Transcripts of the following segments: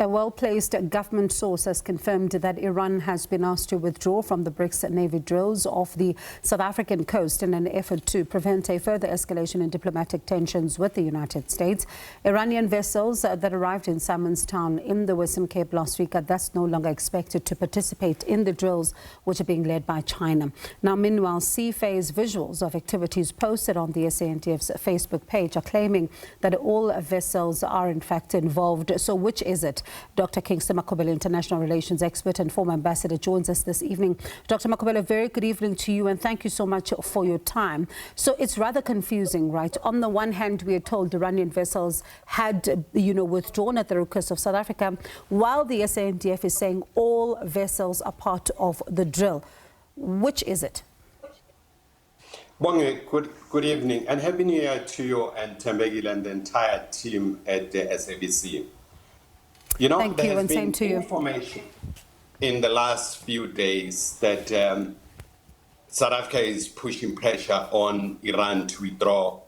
A well-placed government source has confirmed that Iran has been asked to withdraw from the BRICS Navy drills off the South African coast in an effort to prevent a further escalation in diplomatic tensions with the United States. Iranian vessels that arrived in Simonstown in the Western Cape last week are thus no longer expected to participate in the drills, which are being led by China. Now, meanwhile, sea phase visuals of activities posted on the SANDF's Facebook page are claiming that all vessels are in fact involved. So which is it? Dr. Kingsley Makhubela, international relations expert and former ambassador, joins us this evening. Dr. Makhubela, very good evening to you and thank you so much for your time. So it's rather confusing, right? On the one hand, we are told Iranian vessels had, withdrawn at the request of South Africa, while the SANDF is saying all vessels are part of the drill. Which is it? Bonge, good evening and happy new year to you and Tembegile and the entire team at the SABC. Thank you, and same to you. There has been information in the last few days that South Africa is pushing pressure on Iran to withdraw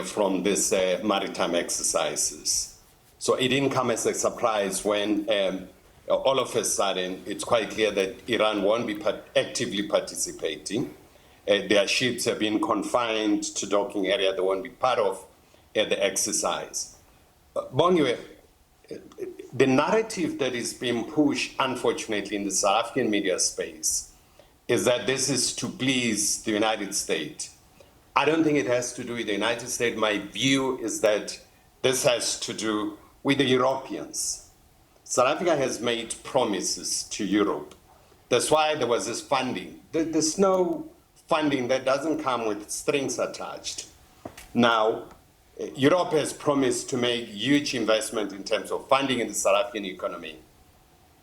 from this maritime exercises. So it didn't come as a surprise when all of a sudden it's quite clear that Iran won't be actively participating. Their ships have been confined to docking area. They won't be part of the exercise. Bonge, the narrative that is being pushed, unfortunately, in the South African media space is that this is to please the United States. I don't think it has to do with the United States. My view is that this has to do with the Europeans. South Africa has made promises to Europe. That's why there was this funding. There's no funding that doesn't come with strings attached. Now, Europe has promised to make huge investment in terms of funding in the South African economy.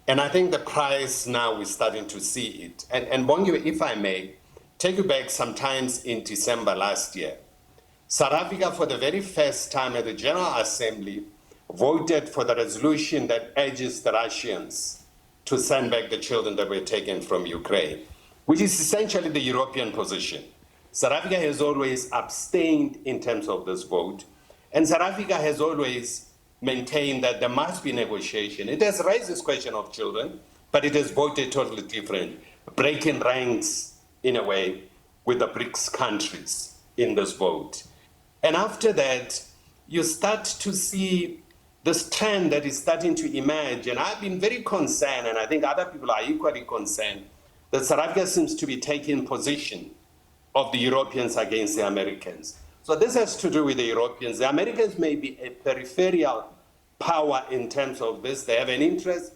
And I think the price now we're starting to see it. And Bongi, if I may, take you back sometimes in December last year. South Africa, for the very first time at the General Assembly, voted for the resolution that urges the Russians to send back the children that were taken from Ukraine, which is essentially the European position. South Africa has always abstained in terms of this vote, and South Africa has always maintained that there must be negotiation. It has raised this question of children, but it has voted totally different, breaking ranks in a way with the BRICS countries in this vote. And after that, you start to see this trend that is starting to emerge, and I've been very concerned, and I think other people are equally concerned, that South Africa seems to be taking position of the Europeans against the Americans. So this has to do with the Europeans. The Americans may be a peripheral power in terms of this. They have an interest.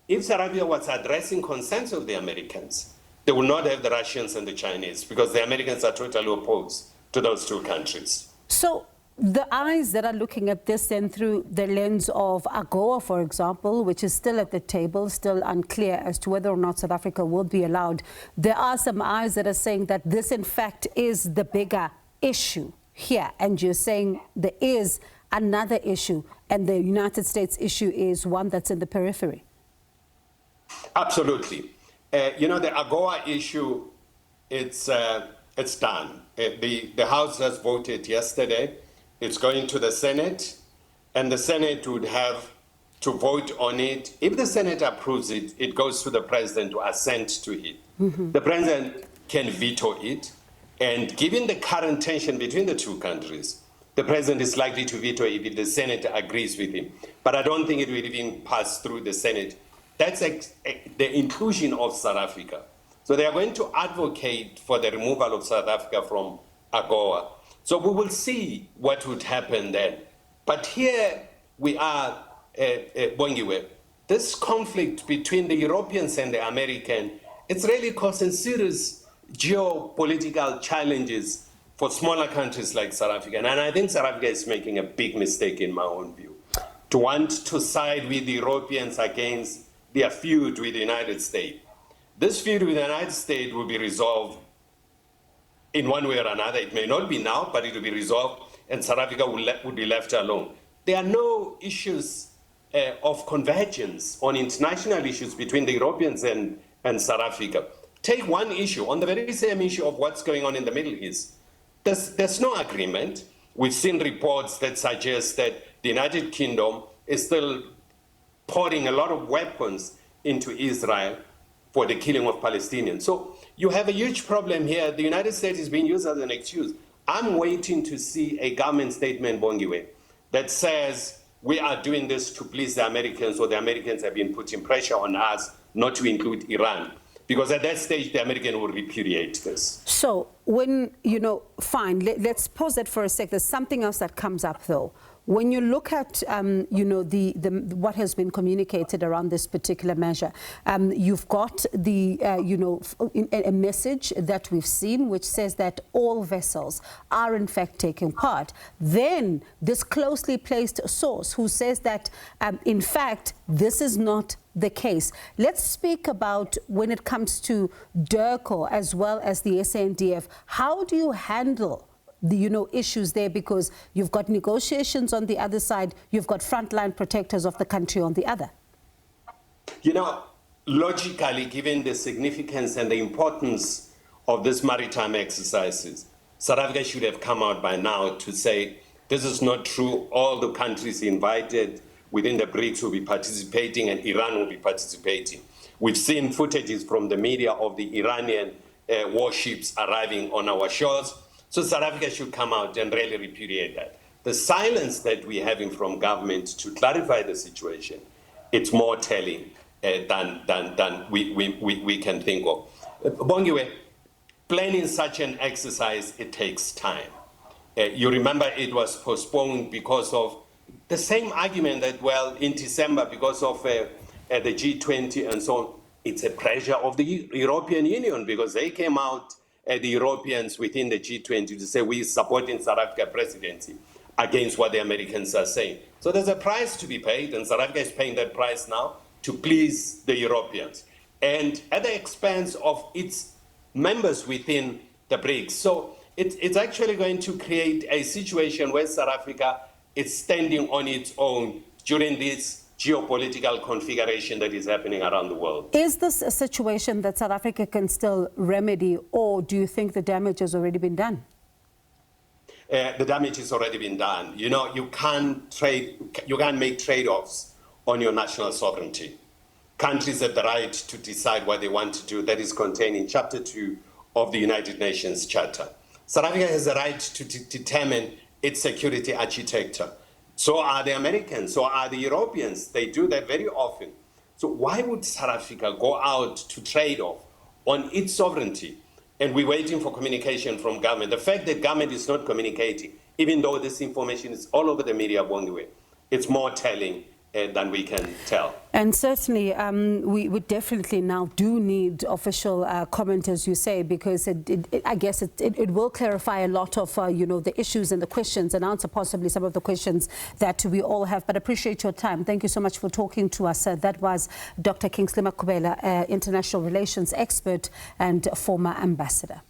If South Africa was addressing concerns of the Americans, they will not have the Russians and the Chinese because the Americans are totally opposed to those two countries. So the eyes that are looking at this then through the lens of AGOA, for example, which is still at the table, still unclear as to whether or not South Africa will be allowed. There are some eyes that are saying that this, in fact, is the bigger issue here. And you're saying there is another issue, and the United States issue is one that's in the periphery. Absolutely. The AGOA issue, it's done. The House has voted yesterday. It's going to the Senate, and the Senate would have to vote on it. If the Senate approves it, it goes to the president to assent to it. Mm-hmm. The president can veto it, and given the current tension between the two countries, the president is likely to veto it if the Senate agrees with him. But I don't think it will even pass through the Senate. That's the inclusion of South Africa. So they are going to advocate for the removal of South Africa from AGOA. So we will see what would happen then. But here we are, Bongiwe. This conflict between the Europeans and the Americans, it's really causing serious geopolitical challenges for smaller countries like South Africa. And I think South Africa is making a big mistake in my own view, to want to side with the Europeans against their feud with the United States. This feud with the United States will be resolved in one way or another. It may not be now, but it will be resolved, and South Africa would be left alone. There are no issues of convergence on international issues between the Europeans and South Africa. Take one issue, on the very same issue of what's going on in the Middle East. There's no agreement. We've seen reports that suggest that the United Kingdom is still pouring a lot of weapons into Israel for the killing of Palestinians. So you have a huge problem here. The United States is being used as an excuse. I'm waiting to see a government statement, Bongiwe, that says we are doing this to please the Americans, or the Americans have been putting pressure on us not to include Iran. Because at that stage, the American will repudiate this. So when, fine, let's pause that for a sec. There's something else that comes up, though. When you look at, what has been communicated around this particular measure, you've got the, a message that we've seen which says that all vessels are in fact taking part. Then this closely placed source who says that, in fact, this is not the case. Let's speak about when it comes to DIRCO as well as the SANDF. How do you handle the issues there, because you've got negotiations on the other side, you've got frontline protectors of the country on the other? Logically, given the significance and the importance of this maritime exercises, South Africa should have come out by now to say this is not true. All the countries invited within the BRICS will be participating, and Iran will be participating. We've seen footages from the media of the Iranian warships arriving on our shores. So South Africa should come out and really repudiate that. The silence that we're having from government to clarify the situation, it's more telling than we can think of. Bongiwe, planning such an exercise, it takes time. You remember it was postponed because of the same argument that, well, in December, because of the G20 and so on, it's a pressure of the European Union, because they came out, the Europeans within the G20, to say we're supporting South Africa presidency against what the Americans are saying. So there's a price to be paid, and South Africa is paying that price now to please the Europeans, and at the expense of its members within the BRICS. So it's actually going to create a situation where South Africa is standing on its own during this geopolitical configuration that is happening around the world. Is this a situation that South Africa can still remedy, or do you think the damage has already been done? The damage has already been done. You can't make trade-offs on your national sovereignty. Countries have the right to decide what they want to do. That is contained in Chapter 2 of the United Nations Charter. South Africa has the right to determine its security architecture. So are the Americans, so are the Europeans. They do that very often. So why would South Africa go out to trade off on its sovereignty? And we're waiting for communication from government. The fact that government is not communicating, even though this information is all over the media, Bongiwe, it's more telling than we can tell. And certainly, we definitely now do need official comment, as you say, because I guess it will clarify a lot of, the issues and the questions, and answer possibly some of the questions that we all have. But appreciate your time. Thank you so much for talking to us. That was Dr. Kingsley Makhubela, international relations expert and former ambassador.